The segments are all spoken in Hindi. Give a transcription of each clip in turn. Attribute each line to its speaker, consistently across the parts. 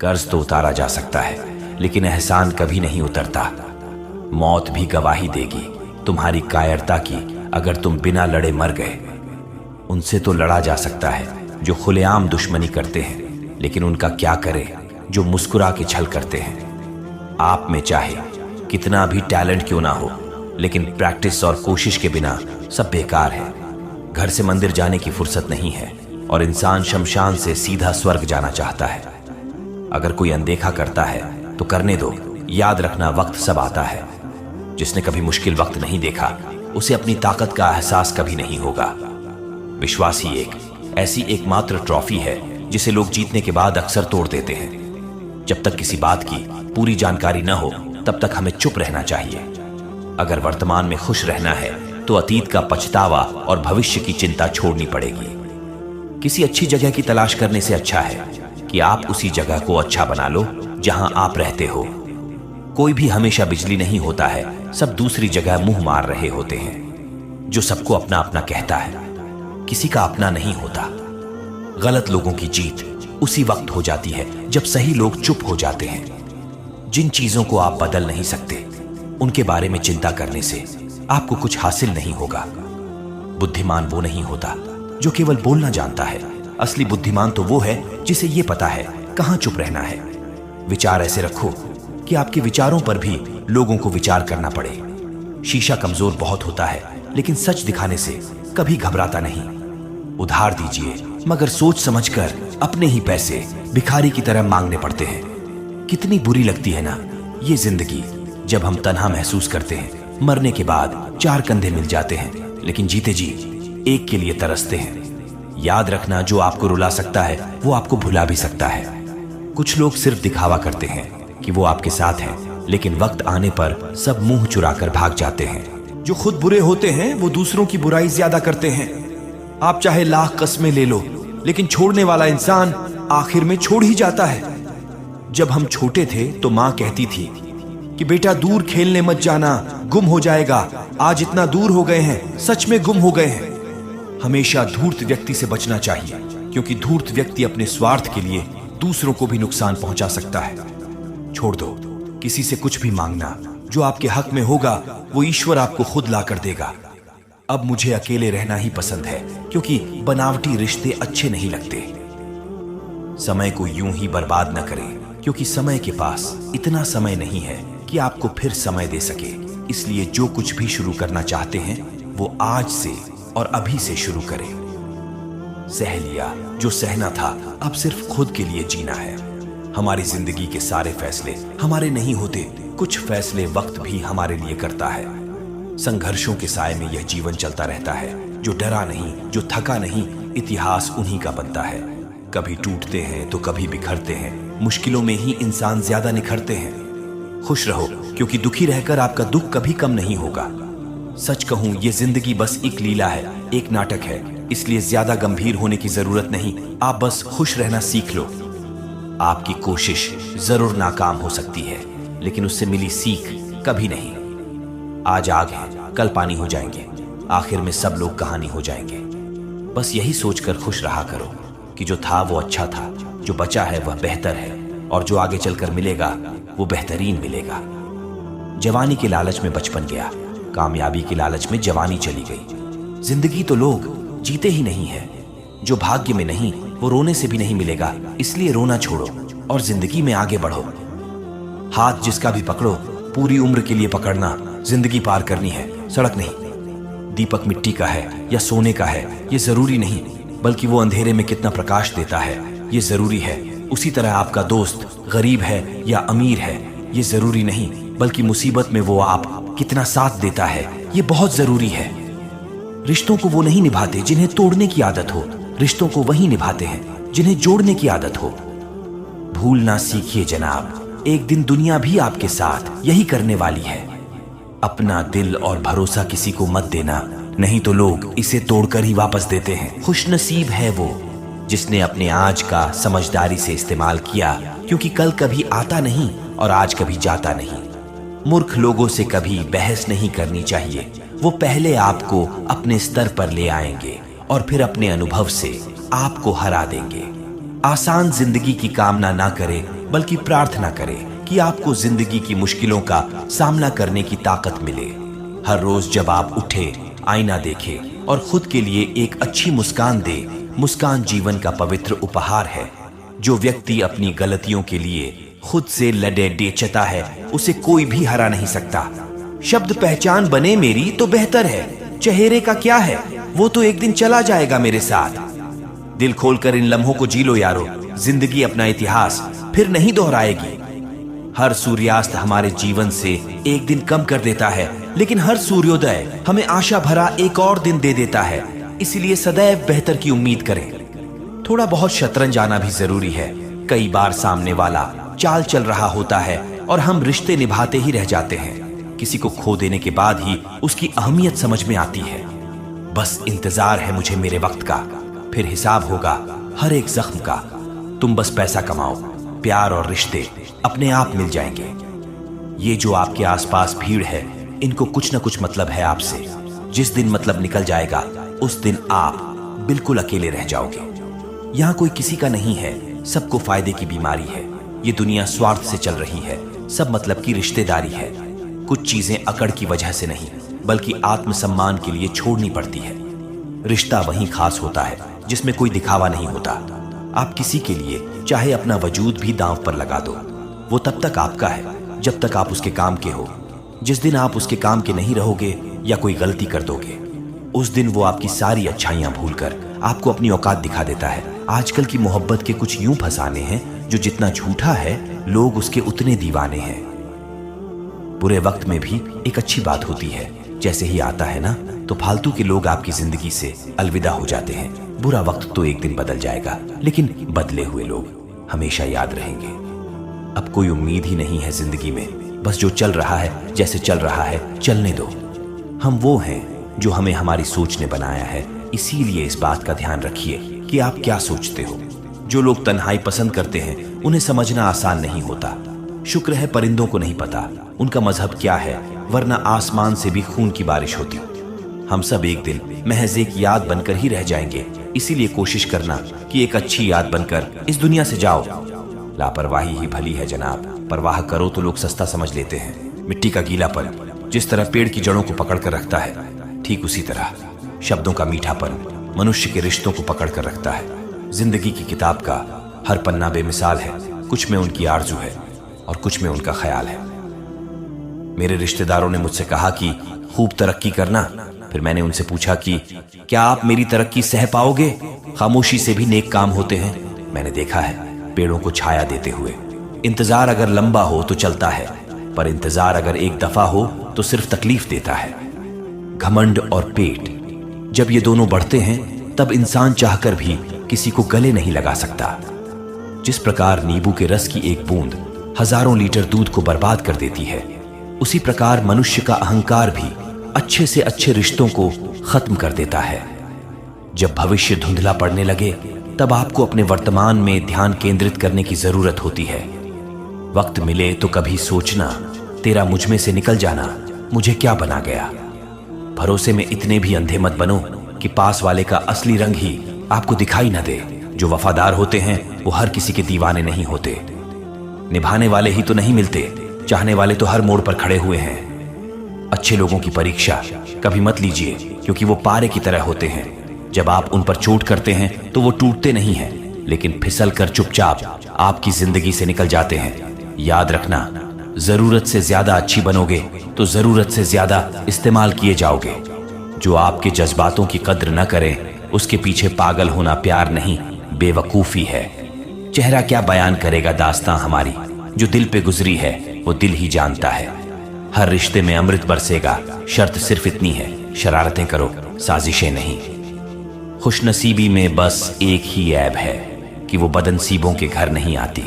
Speaker 1: कर्ज तो उतारा जा सकता है, लेकिन एहसान कभी नहीं उतरता। मौत भी गवाही देगी तुम्हारी कायरता की अगर तुम बिना लड़े मर गए। उनसे तो लड़ा जा सकता है जो खुलेआम दुश्मनी करते हैं, लेकिन उनका क्या करे जो मुस्कुरा के छल करते हैं। आप में चाहे कितना भी टैलेंट क्यों ना हो, लेकिन प्रैक्टिस और कोशिश के बिना सब बेकार है। घर से मंदिर जाने की फुर्सत नहीं है और इंसान शमशान से सीधा स्वर्ग जाना चाहता है। अगर कोई अनदेखा करता है तो करने दो। याद रखना, वक्त सब आता है। जिसने कभी मुश्किल वक्त नहीं देखा उसे अपनी ताकत का एहसास कभी नहीं होगा। विश्वास ही ऐसी एकमात्र ट्रॉफी है जिसे लोग जीतने के बाद अक्सर तोड़ देते हैं। जब तक किसी बात की पूरी जानकारी न हो तब तक हमें चुप रहना चाहिए। अगर वर्तमान में खुश रहना है तो अतीत का पछतावा और भविष्य की चिंता छोड़नी पड़ेगी। किसी अच्छी जगह की तलाश करने से अच्छा है कि आप उसी जगह को अच्छा बना लो जहां आप रहते हो। कोई भी हमेशा बिजली नहीं होता है, सब दूसरी जगह मुंह मार रहे होते हैं। जो सबको अपना अपना कहता है किसी का अपना नहीं होता। गलत लोगों की जीत उसी वक्त हो जाती है जब सही लोग चुप हो जाते हैं। जिन चीजों को आप बदल नहीं सकते उनके बारे में चिंता करने से आपको कुछ हासिल नहीं होगा। बुद्धिमान वो नहीं होता जो केवल बोलना जानता है। असली बुद्धिमान तो वो है जिसे ये पता है कहां चुप रहना है। विचार ऐसे रखो कि आपके विचारों पर भी लोगों को विचार करना पड़े। शीशा कमजोर बहुत होता है, लेकिन सच दिखाने से कभी घबराता नहीं। उधार दीजिए, मगर सोच समझकर अपने ही पैसे भिखारी की तरह मांगने पड़ते हैं। कितनी बुरी लगती है ना ये जिंदगी, जब हम तन्हा महसूस करते हैं। मरने के बाद 4 कंधे मिल जाते हैं, लेकिन जीते जी एक के लिए तरसते हैं। याद रखना, जो आपको रुला सकता है वो आपको भुला भी सकता है। कुछ लोग सिर्फ दिखावा करते हैं कि वो आपके साथ हैं, लेकिन वक्त आने पर सब मुंह चुराकर भाग जाते हैं।
Speaker 2: जो खुद बुरे होते हैं वो दूसरों की बुराई ज्यादा करते हैं। आप चाहे लाख कस्में ले लो, लेकिन छोड़ने वाला इंसान आखिर में छोड़ ही जाता है। जब हम छोटे थे तो माँ कहती थी कि बेटा दूर खेलने मत जाना, गुम हो जाएगा। आज इतना दूर हो गए हैं, सच में गुम हो गए हैं। हमेशा धूर्त व्यक्ति से बचना चाहिए, क्योंकि धूर्त व्यक्ति अपने स्वार्थ के लिए दूसरों को भी नुकसान पहुंचा सकता है। छोड़ दो किसी से कुछ भी मांगना। जो आपके हक में होगा वो ईश्वर आपको खुद ला कर देगा। अब मुझे अकेले रहना ही पसंद है, क्योंकि बनावटी रिश्ते अच्छे नहीं लगते। समय को यूं ही बर्बाद न करें, क्योंकि समय के पास इतना समय नहीं है कि आपको फिर समय दे सके। इसलिए जो कुछ भी शुरू करना चाहते हैं वो आज से और अभी से शुरू करें। सह लिया जो सहना था, अब सिर्फ खुद के लिए जीना है। हमारी जिंदगी के सारे फैसले हमारे नहीं होते, कुछ फैसले वक्त भी हमारे लिए करता है। संघर्षों के साए में यह जीवन चलता रहता है। जो डरा नहीं, जो थका नहीं, इतिहास उन्हीं का बनता है। कभी टूटते हैं तो कभी बिखरते हैं। मुश्किलों में ही इंसान ज्यादा निखरते हैं। खुश रहो, क्योंकि दुखी रहकर आपका दुख कभी कम नहीं होगा। सच कहूं, ये जिंदगी बस एक लीला है, एक नाटक है। इसलिए ज्यादा गंभीर होने की जरूरत नहीं। आप बस खुश रहना सीख लो। आपकी कोशिश जरूर नाकाम हो सकती है, लेकिन उससे मिली सीख कभी नहीं। आज आग है, कल पानी हो जाएंगे, आखिर में सब लोग कहानी हो जाएंगे। बस यही सोचकर खुश रहा करो कि जो था वो अच्छा था, जो बचा है वह बेहतर है, और जो आगे चलकर मिलेगा वो बेहतरीन मिलेगा। जवानी के लालच में बचपन गया, कामयाबी के लालच में जवानी चली गई। जिंदगी तो लोग जीते ही नहीं है। जो भाग्य में नहीं वो रोने से भी नहीं मिलेगा। इसलिए रोना छोड़ो और जिंदगी में आगे बढ़ो। हाथ जिसका भी पकड़ो, पूरी उम्र के लिए पकड़ना। जिंदगी पार करनी है, सड़क नहीं। दीपक मिट्टी का है या सोने का है ये जरूरी नहीं, बल्कि वो अंधेरे में कितना प्रकाश देता है ये जरूरी है। उसी तरह आपका दोस्त गरीब है या अमीर है ये जरूरी नहीं, बल्कि मुसीबत में वो आप कितना साथ देता है ये बहुत जरूरी है। रिश्तों को वो नहीं निभाते जिन्हें तोड़ने की आदत हो, रिश्तों को वही निभाते हैं जिन्हें जोड़ने की आदत हो। भूलना सीखिए जनाब, एक दिन दुनिया भी आपके साथ यही करने वाली है। अपना दिल और भरोसा किसी को मत देना, नहीं तो लोग इसे तोड़कर ही वापस देते हैं। खुशनसीब है वो जिसने अपने आज का समझदारी से इस्तेमाल किया, क्योंकि कल कभी आता नहीं और आज कभी जाता नहीं। मूर्ख लोगों से कभी बहस नहीं करनी चाहिए। वो पहले आपको अपने स्तर पर ले आएंगे और फिर अपने अनुभव से आपको हरा देंगे। आसान जिंदगी की कामना ना करें,
Speaker 1: बल्कि प्रार्थना करें कि आपको जिंदगी की मुश्किलों का सामना करने की ताकत मिले। हर रोज जब आप उठे, आईना देखें और खुद के लिए एक अच्छी मुस्कान दे। मुस्कान जीवन का पवित्र उपहार है। जो व्यक्ति अपनी गलतियों के लिए खुद से लड़े डेचता है, उसे कोई भी हरा नहीं सकता। शब्द पहचान बने मेरी तो बेहतर है, चेहरे का क्या है, वो तो एक दिन चला जाएगा मेरे साथ। दिल खोलकर इन लम्हों को जी लो यारो, जिंदगी अपना इतिहास फिर नहीं दोहराएगी। हर सूर्यास्त हमारे जीवन से एक दिन कम कर देता है, लेकिन हर सूर्योदय हमें आशा भरा एक और दिन दे देता है। इसलिए सदैव बेहतर की उम्मीद करें। थोड़ा बहुत शतरंज आना भी जरूरी है। कई बार सामने वाला चाल चल रहा होता है और हम रिश्ते निभाते ही रह जाते हैं। किसी को खो देने के बाद ही उसकी अहमियत समझ में आती है। बस इंतजार है मुझे मेरे वक्त का, फिर हिसाब होगा हर एक जख्म का। तुम बस पैसा कमाओ, प्यार और रिश्ते अपने आप मिल जाएंगे। ये जो आपके आसपास भीड़ है, इनको कुछ न कुछ मतलब है आपसे। जिस दिन मतलब निकल जाएगा, उस दिन आप बिल्कुल अकेले रह जाओगे। यहाँ कोई किसी का नहीं है, सबको फायदे की बीमारी है। ये दुनिया स्वार्थ से चल रही है, सब मतलब की रिश्तेदारी है। कुछ चीजें अकड़ की वजह से नहीं, बल्कि आत्मसम्मान के लिए छोड़नी पड़ती है। रिश्ता वहीं खास होता है जिसमें कोई दिखावा नहीं होता। आप किसी के लिए चाहे अपना वजूद भी दांव पर लगा दो, वो तब तक आपका है जब तक आप उसके काम के हो। जिस दिन आप उसके काम के नहीं रहोगे या कोई गलती कर दोगे, उस दिन वो आपकी सारी अच्छाइयां भूलकर आपको अपनी औकात दिखा देता है। आजकल की मोहब्बत के कुछ यूं फसाने हैं, जो जितना झूठा है लोग उसके उतने दीवाने हैं। बुरे वक्त में भी एक अच्छी बात होती है। जैसे ही आता है ना, तो फालतू के लोग आपकी जिंदगी से अलविदा हो जाते हैं। बुरा वक्त तो एक दिन बदल जाएगा, लेकिन बदले हुए लोग हमेशा याद रहेंगे। अब कोई उम्मीद ही नहीं है जिंदगी में, बस जो चल रहा है जैसे चल रहा है चलने दो। हम वो हैं जो हमें हमारी सोच ने बनाया है, इसीलिए इस बात का ध्यान रखिए कि आप क्या सोचते हो। जो लोग तन्हाई पसंद करते हैं, उन्हें समझना आसान नहीं होता। शुक्र है परिंदों को नहीं पता उनका मजहब क्या है, वरना आसमान से भी खून की बारिश होती। हम सब एक दिन महज एक याद बनकर ही रह जाएंगे, इसीलिए कोशिश करना कि एक अच्छी याद बनकर इस दुनिया से जाओ। लापरवाही ही भली है जनाब, परवाह करो तो लोग सस्ता समझ लेते हैं। मिट्टी का गीलापन जिस तरह पेड़ की जड़ों को पकड़ कर रखता है, ठीक उसी तरह शब्दों का मीठापन मनुष्य के रिश्तों को पकड़ कर रखता है। जिंदगी की किताब का हर पन्ना बेमिसाल है, कुछ में उनकी आरजू है और कुछ में उनका ख्याल है। मेरे रिश्तेदारों ने मुझसे कहा कि खूब तरक्की करना। फिर मैंने उनसे पूछा कि क्या आप मेरी तरक्की सह पाओगे? खामोशी से भी नेक काम होते हैं, मैंने देखा है पेड़ों को छाया देते हुए। इंतजार अगर लंबा हो तो चलता है, पर इंतजार अगर एक दफा हो तो सिर्फ तकलीफ देता है। घमंड और पेट जब ये दोनों बढ़ते हैं, तब इंसान चाहकर भी किसी को गले नहीं लगा सकता। जिस प्रकार नींबू के रस की एक बूंद हजारों लीटर दूध को बर्बाद कर देती है, उसी प्रकार मनुष्य का अहंकार भी अच्छे से अच्छे रिश्तों को खत्म कर देता है। जब भविष्य धुंधला पड़ने लगे, तब आपको अपने वर्तमान में ध्यान केंद्रित करने की जरूरत होती है। वक्त मिले तो कभी सोचना, तेरा मुझ में से निकल जाना मुझे क्या बना गया। भरोसे में इतने भी अंधे मत बनो कि पास वाले का असली रंग ही आपको दिखाई न दे। जो वफादार होते हैं वो हर किसी के दीवाने नहीं होते। निभाने वाले ही तो नहीं मिलते, चाहने वाले तो हर मोड़ पर खड़े हुए हैं। अच्छे लोगों की परीक्षा कभी मत लीजिए, क्योंकि वो पारे की तरह होते हैं। जब आप उन पर चोट करते हैं तो वो टूटते नहीं हैं, लेकिन फिसल कर चुपचाप आपकी जिंदगी से निकल जाते हैं। याद रखना, जरूरत से ज्यादा अच्छी बनोगे तो जरूरत से ज्यादा इस्तेमाल किए जाओगे। जो आपके जज्बातों की कद्र न करे, उसके पीछे पागल होना प्यार नहीं, बेवकूफी है। चेहरा क्या बयान करेगा दास्तां हमारी, जो दिल पे गुजरी है वो दिल ही जानता है। हर रिश्ते में अमृत बरसेगा, शर्त सिर्फ इतनी है, शरारतें करो, साजिशें नहीं। खुशनसीबी में बस एक ही ऐब है कि वो बदनसीबों के घर नहीं आती।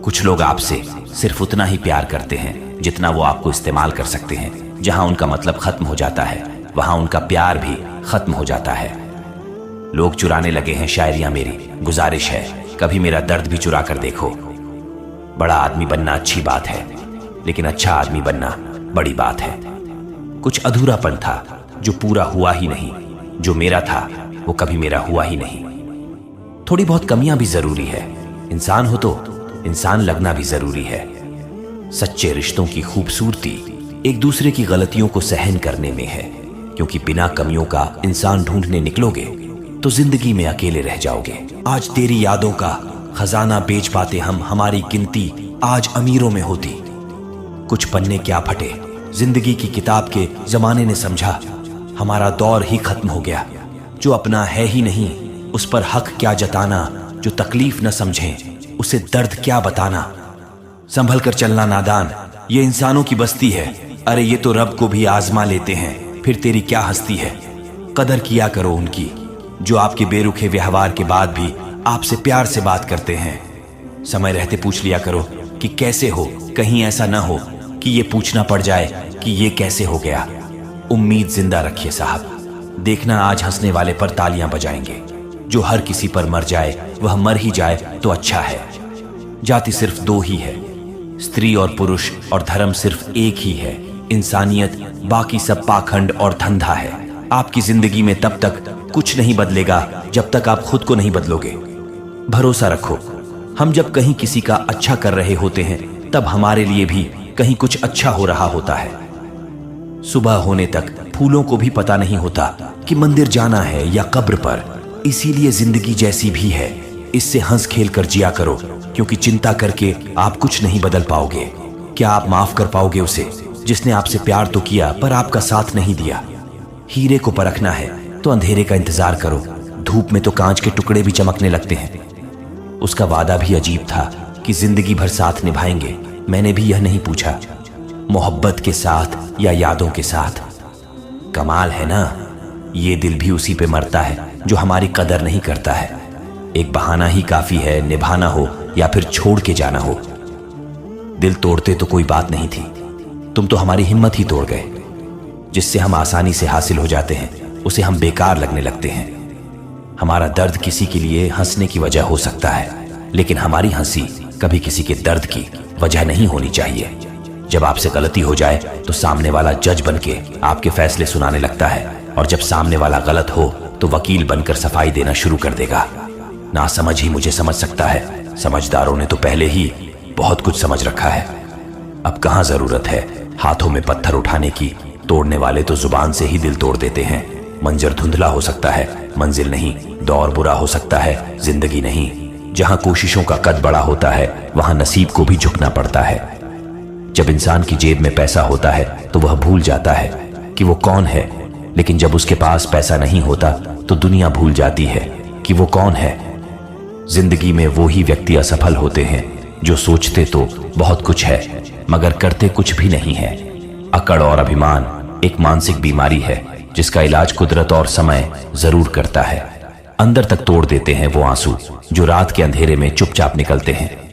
Speaker 1: कुछ लोग आपसे सिर्फ उतना ही प्यार करते हैं जितना वो आपको इस्तेमाल कर सकते हैं। जहां उनका मतलब खत्म हो जाता है, वहां उनका प्यार भी खत्म हो जाता है। लोग चुराने लगे हैं शायरियां मेरी, गुजारिश है कभी मेरा दर्द भी चुरा कर देखो। बड़ा आदमी बनना अच्छी बात है, लेकिन अच्छा आदमी बनना बड़ी बात है। कुछ अधूरापन था जो पूरा हुआ ही नहीं, जो मेरा था वो कभी मेरा हुआ ही नहीं। थोड़ी बहुत कमियां भी जरूरी है। इंसान हो तो इंसान लगना भी जरूरी है। सच्चे रिश्तों की खूबसूरती एक दूसरे की गलतियों को सहन करने में है, क्योंकि बिना कमियों का इंसान ढूंढने निकलोगे तो जिंदगी में अकेले रह जाओगे। आज तेरी यादों का खजाना बेच पाते हम, हमारी गिनती आज अमीरों में होती। कुछ पन्ने क्या फटे, जिंदगी की किताब के जमाने ने समझा हमारा दौर ही खत्म हो गया। जो अपना है ही नहीं उस पर हक क्या जताना, जो तकलीफ न समझे उसे दर्द क्या बताना। संभल कर चलना नादान, ये इंसानों की बस्ती है। अरे ये तो रब को भी आजमा लेते हैं, फिर तेरी क्या हस्ती है। कदर किया करो उनकी जो आपके बेरुखे व्यवहार के बाद भी आपसे प्यार से बात करते हैं। समय रहते पूछ लिया करो कि कैसे हो, कहीं ऐसा ना हो कि ये पूछना पड़ जाए कि ये कैसे हो गया। उम्मीद जिंदा रखिए साहब, देखना आज हंसने वाले पर तालियां बजाएंगे। जो हर किसी पर मर जाए वह मर ही जाए तो अच्छा है। जाति सिर्फ दो ही है, स्त्री और पुरुष, और धर्म सिर्फ एक ही है, इंसानियत। बाकी सब पाखंड और धंधा है। आपकी जिंदगी में तब तक कुछ नहीं बदलेगा जब तक आप खुद को नहीं बदलोगे। भरोसा रखो, हम जब कहीं किसी का अच्छा कर रहे होते हैं तब हमारे लिए भी कहीं कुछ अच्छा हो रहा होता है। सुबह होने तक फूलों को भी पता नहीं होता कि मंदिर जाना है या कब्र पर। इसीलिए जिंदगी जैसी भी है, इससे हंस खेल कर जिया करो, क्योंकि चिंता करके आप कुछ नहीं बदल पाओगे। क्या आप माफ कर पाओगे उसे जिसने आपसे प्यार तो किया पर आपका साथ नहीं दिया। हीरे को परखना है तो अंधेरे का इंतजार करो, धूप में तो कांच के टुकड़े भी चमकने लगते हैं। उसका वादा भी अजीब था कि जिंदगी भर साथ निभाएंगे। मैंने भी यह नहीं पूछा मोहब्बत के साथ या यादों के साथ। कमाल है ना, ये दिल भी उसी पे मरता है जो हमारी कदर नहीं करता है। एक बहाना ही काफी है, निभाना हो या फिर छोड़ के जाना हो। दिल तोड़ते तो कोई बात नहीं थी, तुम तो हमारी हिम्मत ही तोड़ गए। जिससे हम आसानी से हासिल हो जाते हैं उसे हम बेकार लगने लगते हैं। हमारा दर्द किसी के लिए हंसने की वजह हो सकता है, लेकिन हमारी हंसी कभी किसी के दर्द की वजह नहीं होनी चाहिए। जब आपसे गलती हो जाए तो सामने वाला जज बनके आपके फैसले सुनाने लगता है, और जब सामने वाला गलत हो तो वकील बनकर सफाई देना शुरू कर देगा। ना समझ ही मुझे समझ सकता है, समझदारों ने तो पहले ही बहुत कुछ समझ रखा है। अब कहाँ जरूरत है हाथों में पत्थर उठाने की। तोड़ने वाले तो जुबान से ही दिल तोड़ देते हैं। मंजर धुंधला हो सकता है, मंजिल नहीं। दौर बुरा हो सकता है, जिंदगी नहीं। जहां कोशिशों का कद बड़ा होता है वहां नसीब को भी झुकना पड़ता है। जब इंसान की जेब में पैसा होता है तो वह भूल जाता है कि वो कौन है, लेकिन जब उसके पास पैसा नहीं होता तो दुनिया भूल जाती है कि वो कौन है। जिंदगी में वो ही व्यक्ति असफल होते हैं जो सोचते तो बहुत कुछ है मगर करते कुछ भी नहीं है। अकड़ और अभिमान एक मानसिक बीमारी है जिसका इलाज कुदरत और समय जरूर करता है। अंदर तक तोड़ देते हैं वो आंसू जो रात के अंधेरे में चुपचाप निकलते हैं।